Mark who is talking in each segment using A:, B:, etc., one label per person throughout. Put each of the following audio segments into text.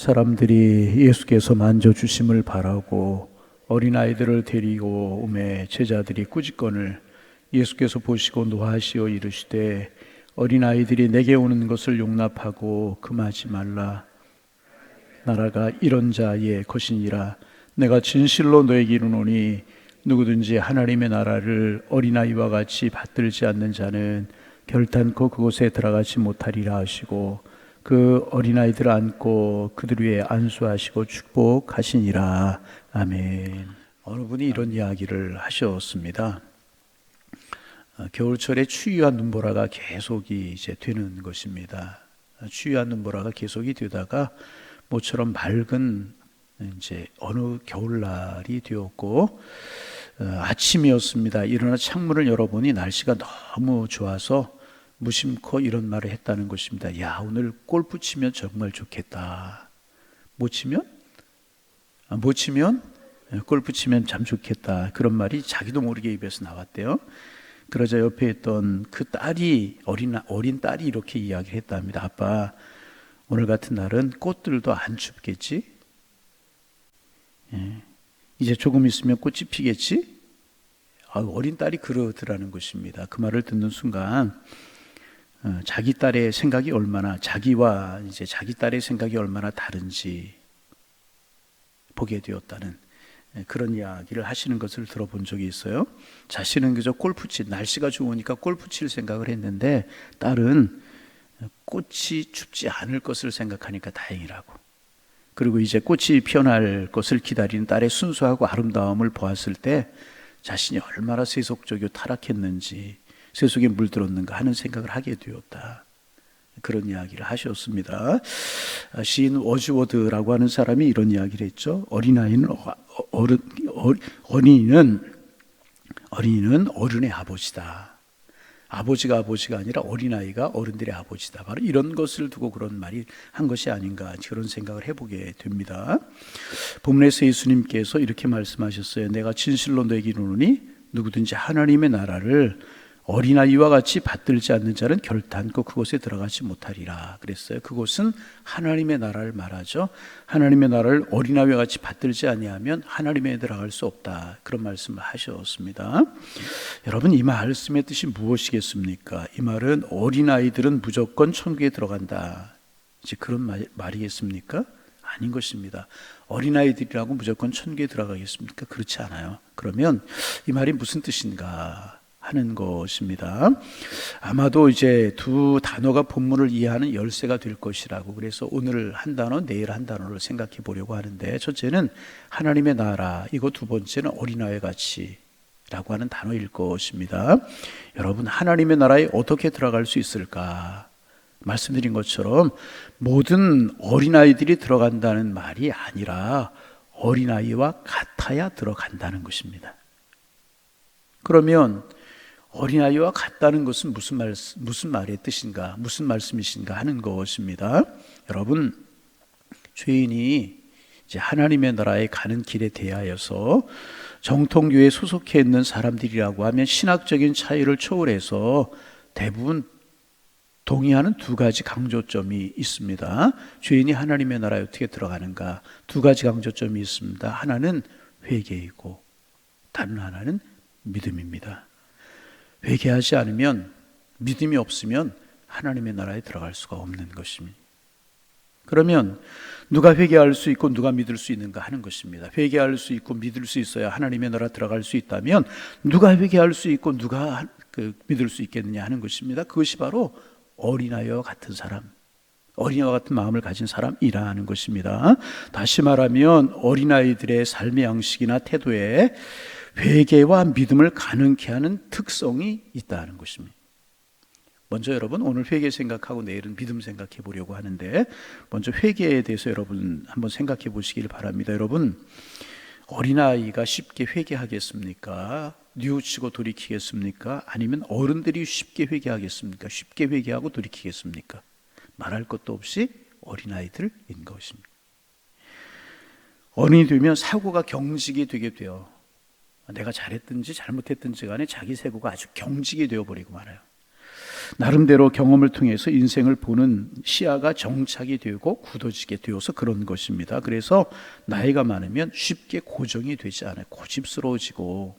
A: 사람들이 예수께서 만져주심을 바라고 어린아이들을 데리고 오매 제자들이 꾸짖건을 예수께서 보시고 노하시어 이르시되 어린아이들이 내게 오는 것을 용납하고 금하지 말라. 나라가 이런 자의 것이니라. 내가 진실로 너에게 이르노니 누구든지 하나님의 나라를 어린아이와 같이 받들지 않는 자는 결단코 그곳에 들어가지 못하리라 하시고 그 어린아이들을 안고 그들 위에 안수하시고 축복하시니라. 아멘. 어느 분이 이런 이야기를 하셨습니다. 겨울철에 추위와 눈보라가 계속이 이제 되는 것입니다. 추위와 눈보라가 계속이 되다가 모처럼 맑은 이제 어느 겨울날이 되었고 아침이었습니다. 일어나 창문을 열어보니 날씨가 너무 좋아서 무심코 이런 말을 했다는 것입니다. 야, 오늘 골프 치면 정말 좋겠다. 못 치면 골프 치면 참 좋겠다. 그런 말이 자기도 모르게 입에서 나왔대요. 그러자 옆에 있던 그 딸이 어린 딸이 이렇게 이야기를 했답니다. 아빠, 오늘 같은 날은 꽃들도 안 춥겠지? 이제 조금 있으면 꽃이 피겠지? 어린 딸이 그러더라는 것입니다. 그 말을 듣는 순간 자기 딸의 생각이 자기와 이제 자기 딸의 생각이 얼마나 다른지 보게 되었다는 그런 이야기를 하시는 것을 들어본 적이 있어요. 자신은 그저 날씨가 좋으니까 골프 칠 생각을 했는데 딸은 꽃이 춥지 않을 것을 생각하니까 다행이라고. 그리고 이제 꽃이 피어날 것을 기다리는 딸의 순수하고 아름다움을 보았을 때 자신이 얼마나 세속적이고 타락했는지, 세속에 물들었는가 하는 생각을 하게 되었다. 그런 이야기를 하셨습니다. 시인 워즈워드라고 하는 사람이 이런 이야기를 했죠. 어린이는 어른의 아버지다. 아버지가 아니라 어린아이가 어른들의 아버지다. 바로 이런 것을 두고 그런 말이 한 것이 아닌가 그런 생각을 해보게 됩니다. 본문에서 예수님께서 이렇게 말씀하셨어요. 내가 진실로 너에게 이르노니 누구든지 하나님의 나라를 어린아이와 같이 받들지 않는 자는 결단코 그곳에 들어가지 못하리라 그랬어요. 그곳은 하나님의 나라를 말하죠. 하나님의 나라를 어린아이와 같이 받들지 아니하면 하나님에 들어갈 수 없다. 그런 말씀을 하셨습니다. 여러분, 이 말씀의 뜻이 무엇이겠습니까? 이 말은 어린아이들은 무조건 천국에 들어간다. 이제 그런 말이겠습니까? 아닌 것입니다. 어린아이들이라고 무조건 천국에 들어가겠습니까? 그렇지 않아요. 그러면 이 말이 무슨 뜻인가 하는 것입니다. 아마도 이제 두 단어가 본문을 이해하는 열쇠가 될 것이라고, 그래서 오늘 한 단어, 내일 한 단어를 생각해 보려고 하는데, 첫째는 하나님의 나라, 이거 두 번째는 어린아이 같이 라고 하는 단어일 것입니다. 여러분, 하나님의 나라에 어떻게 들어갈 수 있을까? 말씀드린 것처럼 모든 어린아이들이 들어간다는 말이 아니라 어린아이와 같아야 들어간다는 것입니다. 그러면 어린아이와 같다는 것은 무슨 말의 뜻인가, 무슨 말씀이신가 하는 것입니다. 여러분, 죄인이 이제 하나님의 나라에 가는 길에 대하여서 정통교회에 소속해 있는 사람들이라고 하면 신학적인 차이를 초월해서 대부분 동의하는 두 가지 강조점이 있습니다. 죄인이 하나님의 나라에 어떻게 들어가는가, 두 가지 강조점이 있습니다. 하나는 회개이고 다른 하나는 믿음입니다. 회개하지 않으면, 믿음이 없으면 하나님의 나라에 들어갈 수가 없는 것입니다. 그러면 누가 회개할 수 있고 누가 믿을 수 있는가 하는 것입니다. 회개할 수 있고 믿을 수 있어야 하나님의 나라 들어갈 수 있다면 누가 회개할 수 있고 누가 믿을 수 있겠느냐 하는 것입니다. 그것이 바로 어린아이와 같은 사람, 어린아이와 같은 마음을 가진 사람이라는 것입니다. 다시 말하면 어린아이들의 삶의 양식이나 태도에 회개와 믿음을 가능케 하는 특성이 있다는 것입니다. 먼저 여러분, 오늘 회개 생각하고 내일은 믿음 생각해 보려고 하는데, 먼저 회개에 대해서 여러분 한번 생각해 보시길 바랍니다. 여러분, 어린아이가 쉽게 회개하겠습니까? 뉘우치고 돌이키겠습니까? 아니면 어른들이 쉽게 회개하겠습니까? 쉽게 회개하고 돌이키겠습니까? 말할 것도 없이 어린아이들인 것입니다. 어른이 되면 사고가 경직이 되게 돼요. 내가 잘했든지 잘못했든지 간에 자기 사고가 아주 경직이 되어버리고 말아요. 나름대로 경험을 통해서 인생을 보는 시야가 정착이 되고 굳어지게 되어서 그런 것입니다. 그래서 나이가 많으면 쉽게 고정이 되지 않아요. 고집스러워지고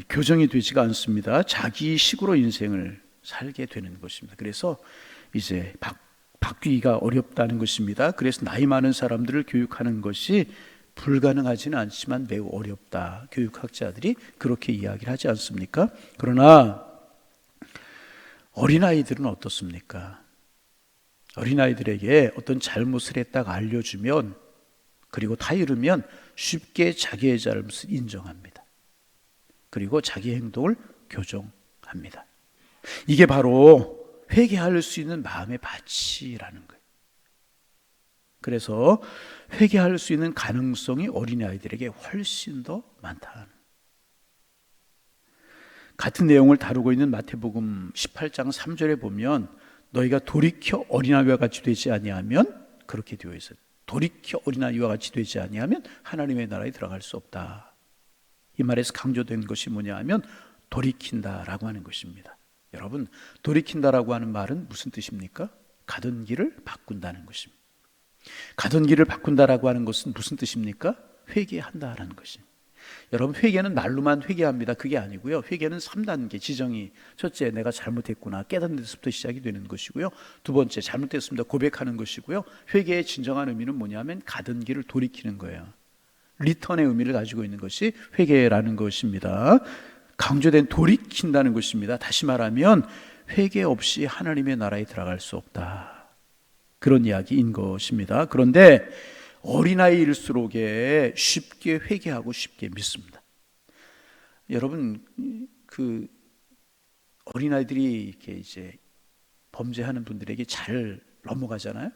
A: 교정이 되지가 않습니다. 자기식으로 인생을 살게 되는 것입니다. 그래서 이제 바뀌기가 어렵다는 것입니다. 그래서 나이 많은 사람들을 교육하는 것이 불가능하지는 않지만 매우 어렵다. 교육학자들이 그렇게 이야기를 하지 않습니까? 그러나 어린아이들은 어떻습니까? 어린아이들에게 어떤 잘못을 했다가 알려주면, 그리고 다 이르면 쉽게 자기의 잘못을 인정합니다. 그리고 자기 행동을 교정합니다. 이게 바로 회개할 수 있는 마음의 밭이라는 거예요. 그래서 회개할 수 있는 가능성이 어린아이들에게 훨씬 더 많다. 같은 내용을 다루고 있는 마태복음 18장 3절에 보면 너희가 돌이켜 어린아이와 같이 되지 아니하면, 그렇게 되어 있어요. 돌이켜 어린아이와 같이 되지 아니하면 하나님의 나라에 들어갈 수 없다. 이 말에서 강조된 것이 뭐냐 하면 돌이킨다라고 하는 것입니다. 여러분, 돌이킨다라고 하는 말은 무슨 뜻입니까? 가던 길을 바꾼다는 것입니다. 가던 길을 바꾼다라고 하는 것은 무슨 뜻입니까? 회개한다라는 것입니다. 여러분, 회개는 말로만 회개합니다. 그게 아니고요. 회개는 3단계 지정이, 첫째, 내가 잘못했구나 깨닫는 데서부터 시작이 되는 것이고요. 두 번째, 잘못했습니다 고백하는 것이고요. 회개의 진정한 의미는 뭐냐면 가던 길을 돌이키는 거예요. 리턴의 의미를 가지고 있는 것이 회개라는 것입니다. 강조된 돌이킨다는 것입니다. 다시 말하면 회개 없이 하나님의 나라에 들어갈 수 없다. 그런 이야기인 것입니다. 그런데 어린아이일수록에 쉽게 회개하고 쉽게 믿습니다. 여러분, 그 어린아이들이 이렇게 이제 범죄하는 분들에게 잘 넘어가잖아요.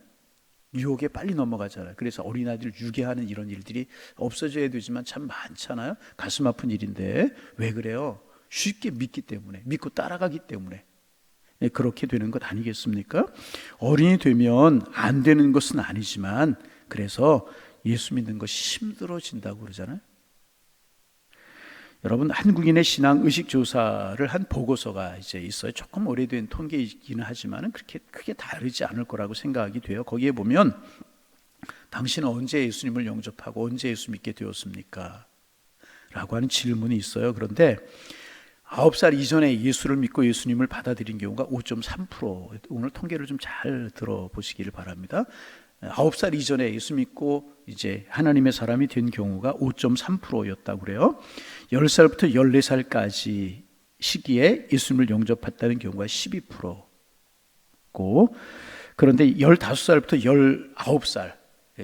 A: 유혹에 빨리 넘어가잖아요. 그래서 어린아이들을 유괴하는 이런 일들이 없어져야 되지만 참 많잖아요. 가슴 아픈 일인데 왜 그래요? 쉽게 믿기 때문에, 믿고 따라가기 때문에 그렇게 되는 것 아니겠습니까? 어린이 되면 안 되는 것은 아니지만, 그래서 예수 믿는 것이 힘들어진다고 그러잖아요. 여러분, 한국인의 신앙 의식 조사를 한 보고서가 이제 있어요. 조금 오래된 통계이기는 하지만 그렇게 크게 다르지 않을 거라고 생각이 돼요. 거기에 보면 당신은 언제 예수님을 영접하고 언제 예수 믿게 되었습니까? 라고 하는 질문이 있어요. 그런데 9살 이전에 예수를 믿고 예수님을 받아들인 경우가 5.3%. 오늘 통계를 좀 잘 들어보시기를 바랍니다. 9살 이전에 예수 믿고 이제 하나님의 사람이 된 경우가 5.3%였다고 그래요. 10살부터 14살까지 시기에 예수님을 영접했다는 경우가 12%고, 그런데 15살부터 19살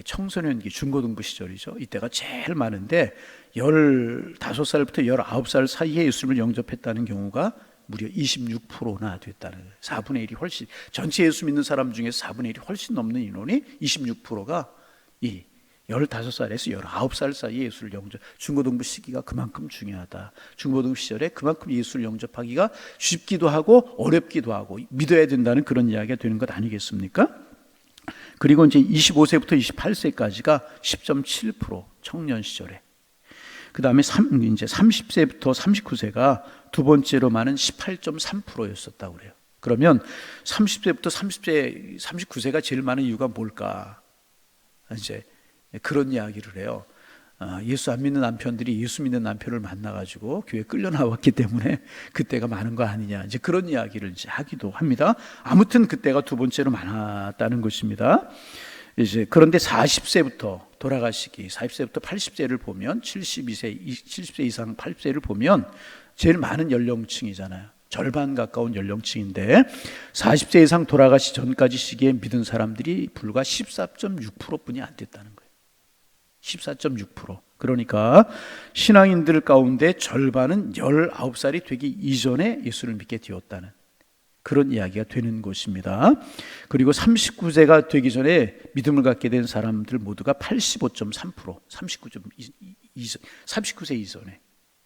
A: 청소년기 중고등부 시절이죠. 이때가 제일 많은데 15살부터 19살 사이에 예수님을 영접했다는 경우가 무려 26%나 됐다는 거예요. 4분의 1이 훨씬, 전체 예수 믿는 사람 중에서 4분의 1이 훨씬 넘는 인원이 26%가 이 15살에서 19살 사이에 예수를 중고등부 시기가 그만큼 중요하다. 중고등부 시절에 그만큼 예수를 영접하기가 쉽기도 하고 어렵기도 하고 믿어야 된다는 그런 이야기가 되는 것 아니겠습니까? 그리고 이제 25세부터 28세까지가 10.7% 청년 시절에, 그 다음에 이제 30세부터 39세가 두 번째로 많은 18.3%였었다고 그래요. 그러면 30세부터 39세가 제일 많은 이유가 뭘까? 이제 그런 이야기를 해요. 예수 안 믿는 남편들이 예수 믿는 남편을 만나가지고 교회 끌려 나왔기 때문에 그때가 많은 거 아니냐, 이제 그런 이야기를 이제 하기도 합니다. 아무튼 그때가 두 번째로 많았다는 것입니다. 이제 그런데 40세부터 돌아가시기, 40세부터 80세를 보면 70세 이상 80세를 보면 제일 많은 연령층이잖아요. 절반 가까운 연령층인데 40세 이상 돌아가시 전까지 시기에 믿은 사람들이 불과 14.6%뿐이 안 됐다는 거예요. 14.6%. 그러니까 신앙인들 가운데 절반은 19살이 되기 이전에 예수를 믿게 되었다는 그런 이야기가 되는 것입니다. 그리고 39세가 되기 전에 믿음을 갖게 된 사람들 모두가 85.3%, 39세 이전에.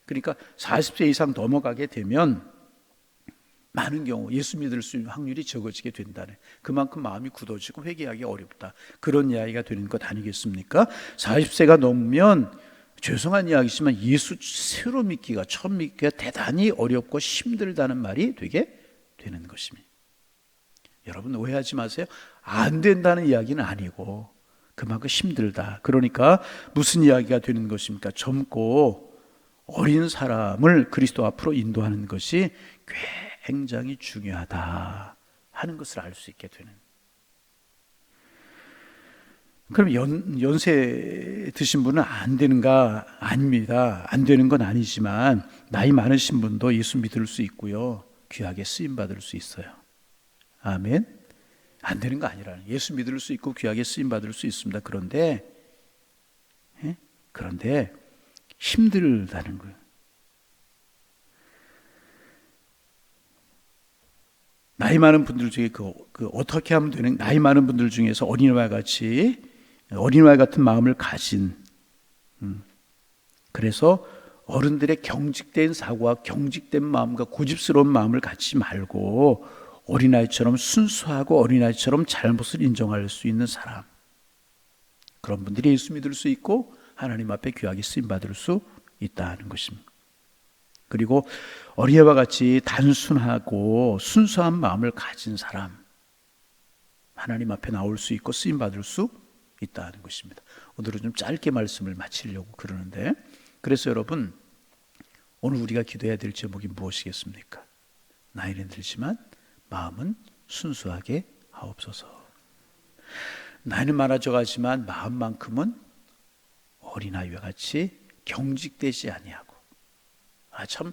A: 그러니까 40세 이상 넘어가게 되면 많은 경우 예수 믿을 수 있는 확률이 적어지게 된다네. 그만큼 마음이 굳어지고 회개하기 어렵다. 그런 이야기가 되는 것 아니겠습니까? 40세가 넘으면 죄송한 이야기지만 예수 새로 믿기가, 처음 믿기가 대단히 어렵고 힘들다는 말이 되게 되는 것입니다. 여러분 오해하지 마세요. 안 된다는 이야기는 아니고 그만큼 힘들다. 그러니까 무슨 이야기가 되는 것입니까? 젊고 어린 사람을 그리스도 앞으로 인도하는 것이 굉장히 중요하다 하는 것을 알 수 있게 되는. 그럼 연세 드신 분은 안 되는가? 아닙니다. 안 되는 건 아니지만 나이 많으신 분도 예수 믿을 수 있고요, 귀하게 쓰임 받을 수 있어요. 아멘. 안 되는 거 아니라 예수 믿을 수 있고 귀하게 쓰임 받을 수 있습니다. 그런데 힘들다는 거예요. 나이 많은 분들 중에 어떻게 하면 되는, 나이 많은 분들 중에서 어린이와 같은 마음을 가진, 그래서 어른들의 경직된 사고와 경직된 마음과 고집스러운 마음을 갖지 말고 어린아이처럼 순수하고 어린아이처럼 잘못을 인정할 수 있는 사람, 그런 분들이 예수 믿을 수 있고 하나님 앞에 귀하게 쓰임받을 수 있다는 것입니다. 그리고 어린애와 같이 단순하고 순수한 마음을 가진 사람, 하나님 앞에 나올 수 있고 쓰임받을 수 있다는 것입니다. 오늘은 좀 짧게 말씀을 마치려고 그러는데, 그래서 여러분 오늘 우리가 기도해야 될 제목이 무엇이겠습니까? 나이는 들지만 마음은 순수하게 하옵소서. 나이는 많아져 가지만 마음만큼은 어린아이와 같이 경직되지 아니하고. 참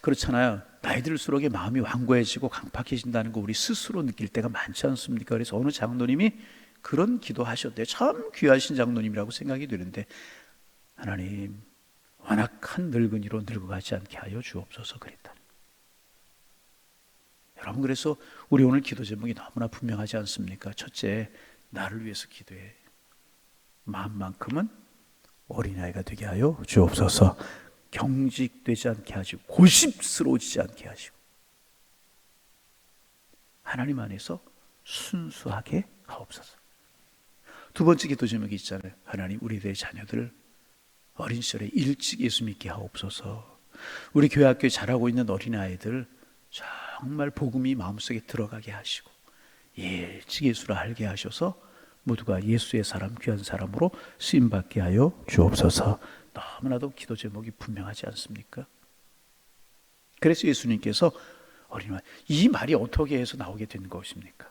A: 그렇잖아요. 나이 들수록 마음이 완고해지고 강팍해진다는 거 우리 스스로 느낄 때가 많지 않습니까? 그래서 어느 장로님이 그런 기도하셨대요. 참 귀하신 장로님이라고 생각이 되는데, 하나님 완악한 늙은이로 늙어가지 않게 하여 주옵소서 그랬다. 여러분, 그래서 우리 오늘 기도 제목이 너무나 분명하지 않습니까? 첫째, 나를 위해서 기도해. 마음만큼은 어린아이가 되게 하여 주옵소서. 경직되지 않게 하시고 고집스러워지지 않게 하시고 하나님 안에서 순수하게 하옵소서. 두 번째 기도 제목이 있잖아요. 하나님, 우리들의 자녀들 어린 시절에 일찍 예수 믿게 하옵소서. 우리 교회 학교에 자라고 있는 어린아이들 정말 복음이 마음속에 들어가게 하시고 일찍 예수를 알게 하셔서 모두가 예수의 사람, 귀한 사람으로 쓰임받게 하여 주옵소서. 너무나도 기도 제목이 분명하지 않습니까? 그래서 예수님께서 어린아이, 이 말이 어떻게 해서 나오게 된 것입니까?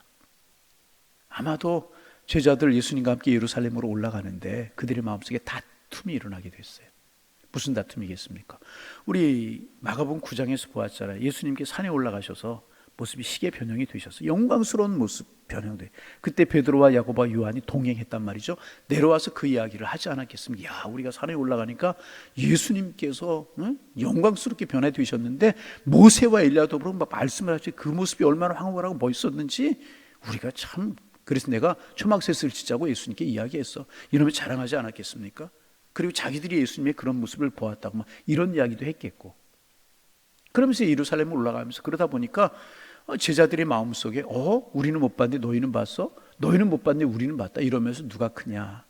A: 아마도 제자들 예수님과 함께 예루살렘으로 올라가는데 그들의 마음속에 다툼이 일어나게 됐어요. 무슨 다툼이겠습니까? 우리 마가복음 9장에서 보았잖아요. 예수님께 산에 올라가셔서 모습이 시계 변형이 되셔서 영광스러운 모습 변형돼. 그때 베드로와 야고보와 요한이 동행했단 말이죠. 내려와서 그 이야기를 하지 않았겠습니까? 야, 우리가 산에 올라가니까 예수님께서 영광스럽게 변해되셨는데 모세와 엘리야도 그러고 막 말씀을 하시, 그 모습이 얼마나 황홀하고 멋있었는지 우리가 참, 그래서 내가 초막셋을 지자고 예수님께 이야기했어. 이러면 자랑하지 않았겠습니까? 그리고 자기들이 예수님의 그런 모습을 보았다고 막 이런 이야기도 했겠고, 그러면서 예루살렘에 올라가면서 그러다 보니까 제자들의 마음속에 우리는 못 봤는데 너희는 봤어? 너희는 못 봤는데 우리는 봤다. 이러면서 누가 크냐,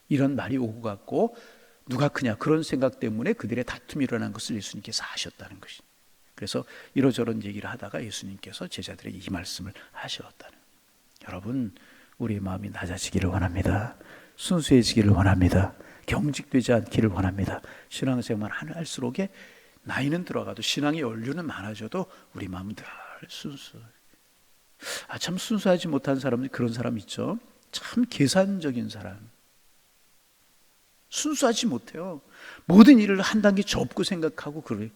A: 이런 말이 오고 갔고, 누가 크냐, 그런 생각 때문에 그들의 다툼이 일어난 것을 예수님께서 아셨다는 것이. 그래서 이러저런 얘기를 하다가 예수님께서 제자들에게 이 말씀을 하셨다는. 여러분, 우리의 마음이 낮아지기를 원합니다. 순수해지기를 원합니다. 경직되지 않기를 원합니다. 신앙생활 할수록 나이는 들어가도, 신앙의 연륜은 많아져도 우리 마음은 늘 순수. 참 순수하지 못한 사람들, 그런 사람 있죠. 참 계산적인 사람. 순수하지 못해요. 모든 일을 한 단계 접고 생각하고 그래.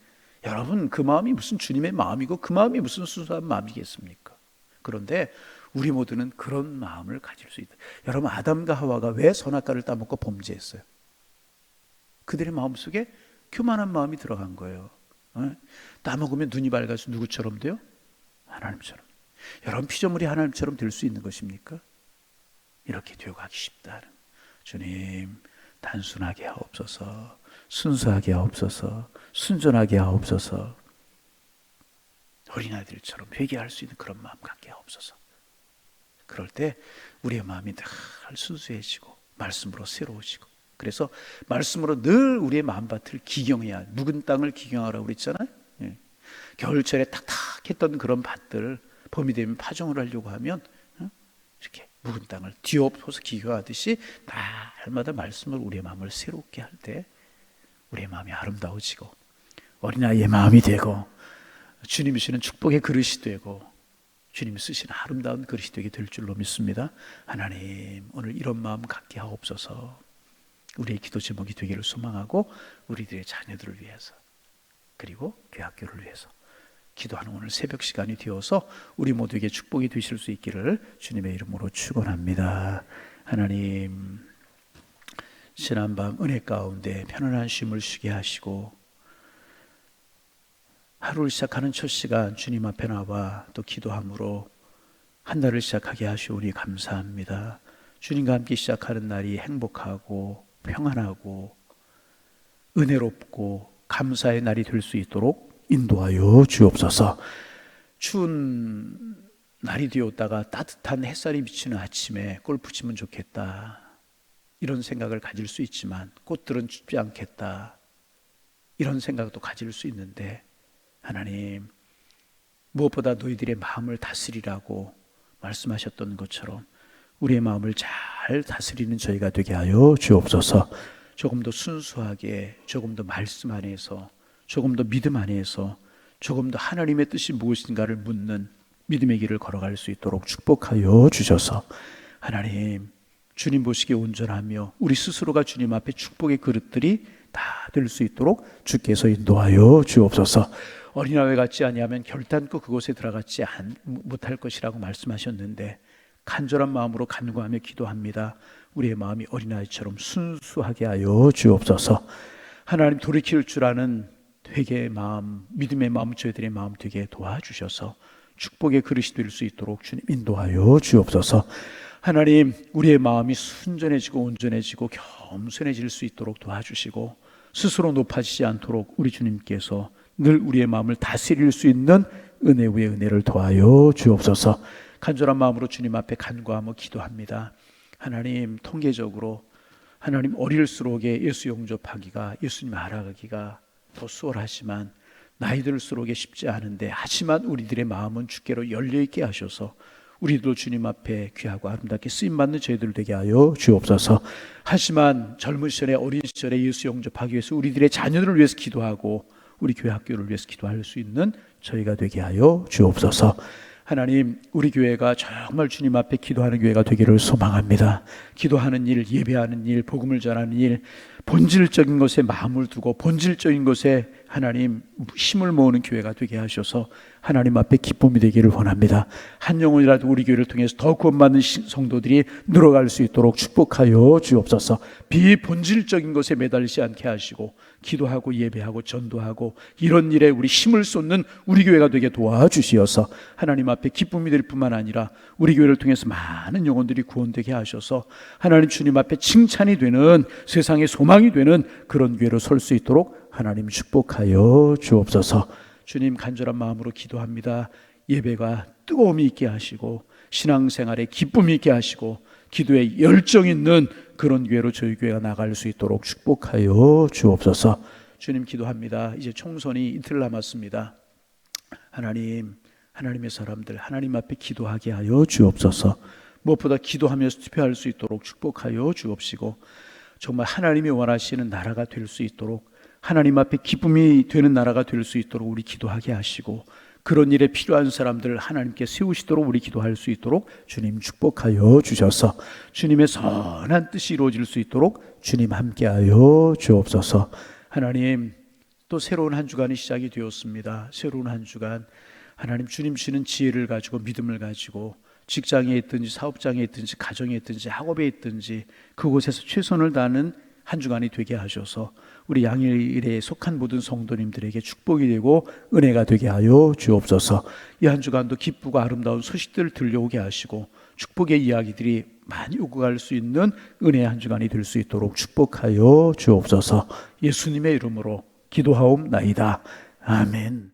A: 여러분, 그 마음이 무슨 주님의 마음이고 그 마음이 무슨 순수한 마음이겠습니까? 그런데 우리 모두는 그런 마음을 가질 수 있다. 여러분, 아담과 하와가 왜 선악과를 따먹고 범죄했어요? 그들의 마음속에 교만한 마음이 들어간 거예요. 따먹으면 눈이 밝아서 누구처럼 돼요? 하나님처럼. 여러분, 피조물이 하나님처럼 될 수 있는 것입니까? 이렇게 되어가기 쉽다는. 주님, 단순하게 하옵소서. 순수하게 하옵소서. 순전하게 하옵소서. 어린아이들처럼 회개할 수 있는 그런 마음 갖게 하옵소서. 그럴 때 우리의 마음이 늘 순수해지고 말씀으로 새로워지고 그래서 말씀으로 늘 우리의 마음밭을 기경해야, 묵은 땅을 기경하라고 그랬잖아요. 예. 겨울철에 탁탁했던 그런 밭들을 봄이 되면 파종을 하려고 하면 이렇게 묵은 땅을 뒤엎어서 기경하듯이 날마다 말씀을 우리의 마음을 새롭게 할 때 우리의 마음이 아름다워지고 어린아이의 마음이 되고 주님이 주시는 축복의 그릇이 되고 주님이 쓰시는 아름다운 그릇이 되게 될 줄로 믿습니다. 하나님, 오늘 이런 마음 갖게 하옵소서. 우리의 기도 제목이 되기를 소망하고 우리들의 자녀들을 위해서 그리고 교학교를 위해서 기도하는 오늘 새벽 시간이 되어서 우리 모두에게 축복이 되실 수 있기를 주님의 이름으로 축원합니다. 하나님, 지난밤 은혜 가운데 편안한 쉼을 쉬게 하시고 하루를 시작하는 첫 시간 주님 앞에 나와 또 기도함으로 한 달을 시작하게 하시오니 감사합니다. 주님과 함께 시작하는 날이 행복하고 평안하고 은혜롭고 감사의 날이 될 수 있도록 인도하여 주옵소서. 추운 날이 되었다가 따뜻한 햇살이 비치는 아침에 골프 치면 좋겠다, 이런 생각을 가질 수 있지만 꽃들은 춥지 않겠다, 이런 생각도 가질 수 있는데 하나님, 무엇보다 너희들의 마음을 다스리라고 말씀하셨던 것처럼 우리의 마음을 잘 다스리는 저희가 되게 하여 주옵소서. 조금 더 순수하게, 조금 더 말씀 안에서, 조금 더 믿음 안에서, 조금 더 하나님의 뜻이 무엇인가를 묻는 믿음의 길을 걸어갈 수 있도록 축복하여 주셔서 하나님, 주님 보시기에 온전하며 우리 스스로가 주님 앞에 축복의 그릇들이 다 될 수 있도록 주께서 인도하여 주옵소서. 어린아이 같지 아니하면 결단코 그곳에 들어가지 못할 것이라고 말씀하셨는데 간절한 마음으로 간구하며 기도합니다. 우리의 마음이 어린아이처럼 순수하게 하여 주옵소서. 하나님, 돌이킬 줄 아는 회개의 마음, 믿음의 마음, 저희들의 마음 되게 도와주셔서 축복의 그릇이 될 수 있도록 주님 인도하여 주옵소서. 하나님, 우리의 마음이 순전해지고 온전해지고 겸손해질 수 있도록 도와주시고 스스로 높아지지 않도록 우리 주님께서 늘 우리의 마음을 다스릴 수 있는 은혜 위에 은혜를 더하여 주옵소서. 간절한 마음으로 주님 앞에 간구하며 기도합니다. 하나님, 통계적으로 하나님 어릴수록에 예수 영접하기가, 예수님 알아가기가 더 수월하지만 나이 들수록에 쉽지 않은데, 하지만 우리들의 마음은 주께로 열려있게 하셔서 우리도 주님 앞에 귀하고 아름답게 쓰임받는 저희들 되게 하여 주옵소서. 하지만 젊은 시절에, 어린 시절에 예수 영접하기 위해서 우리들의 자녀들을 위해서 기도하고 우리 교회 학교를 위해서 기도할 수 있는 저희가 되게 하여 주옵소서. 하나님, 우리 교회가 정말 주님 앞에 기도하는 교회가 되기를 소망합니다. 기도하는 일, 예배하는 일, 복음을 전하는 일, 본질적인 것에 마음을 두고 본질적인 것에 하나님 힘을 모으는 교회가 되게 하셔서 하나님 앞에 기쁨이 되기를 원합니다. 한 영혼이라도 우리 교회를 통해서 더 구원받는 성도들이 늘어갈 수 있도록 축복하여 주옵소서. 비본질적인 것에 매달리지 않게 하시고 기도하고 예배하고 전도하고 이런 일에 우리 힘을 쏟는 우리 교회가 되게 도와주시어서 하나님 앞에 기쁨이 될 뿐만 아니라 우리 교회를 통해서 많은 영혼들이 구원되게 하셔서 하나님 주님 앞에 칭찬이 되는, 세상의 소망이 되는 그런 교회로 설 수 있도록 하나님 축복하여 주옵소서. 주님, 간절한 마음으로 기도합니다. 예배가 뜨거움이 있게 하시고 신앙생활에 기쁨이 있게 하시고 기도에 열정 있는 그런 교회로 저희 교회가 나갈 수 있도록 축복하여 주옵소서. 주님, 기도합니다. 이제 총선이 이틀 남았습니다. 하나님, 하나님의 사람들 하나님 앞에 기도하게 하여 주옵소서. 무엇보다 기도하면서 투표할 수 있도록 축복하여 주옵시고 정말 하나님이 원하시는 나라가 될 수 있도록, 하나님 앞에 기쁨이 되는 나라가 될 수 있도록 우리 기도하게 하시고 그런 일에 필요한 사람들을 하나님께 세우시도록 우리 기도할 수 있도록 주님 축복하여 주셔서 주님의 선한 뜻이 이루어질 수 있도록 주님 함께하여 주옵소서. 하나님, 또 새로운 한 주간이 시작이 되었습니다. 새로운 한 주간 하나님 주님 주시는 지혜를 가지고, 믿음을 가지고 직장에 있든지 사업장에 있든지 가정에 있든지 학업에 있든지 그곳에서 최선을 다하는 한 주간이 되게 하셔서 우리 양일에 속한 모든 성도님들에게 축복이 되고 은혜가 되게 하여 주옵소서. 이 한 주간도 기쁘고 아름다운 소식들을 들려오게 하시고 축복의 이야기들이 많이 오고 갈 수 있는 은혜의 한 주간이 될 수 있도록 축복하여 주옵소서. 예수님의 이름으로 기도하옵나이다. 아멘.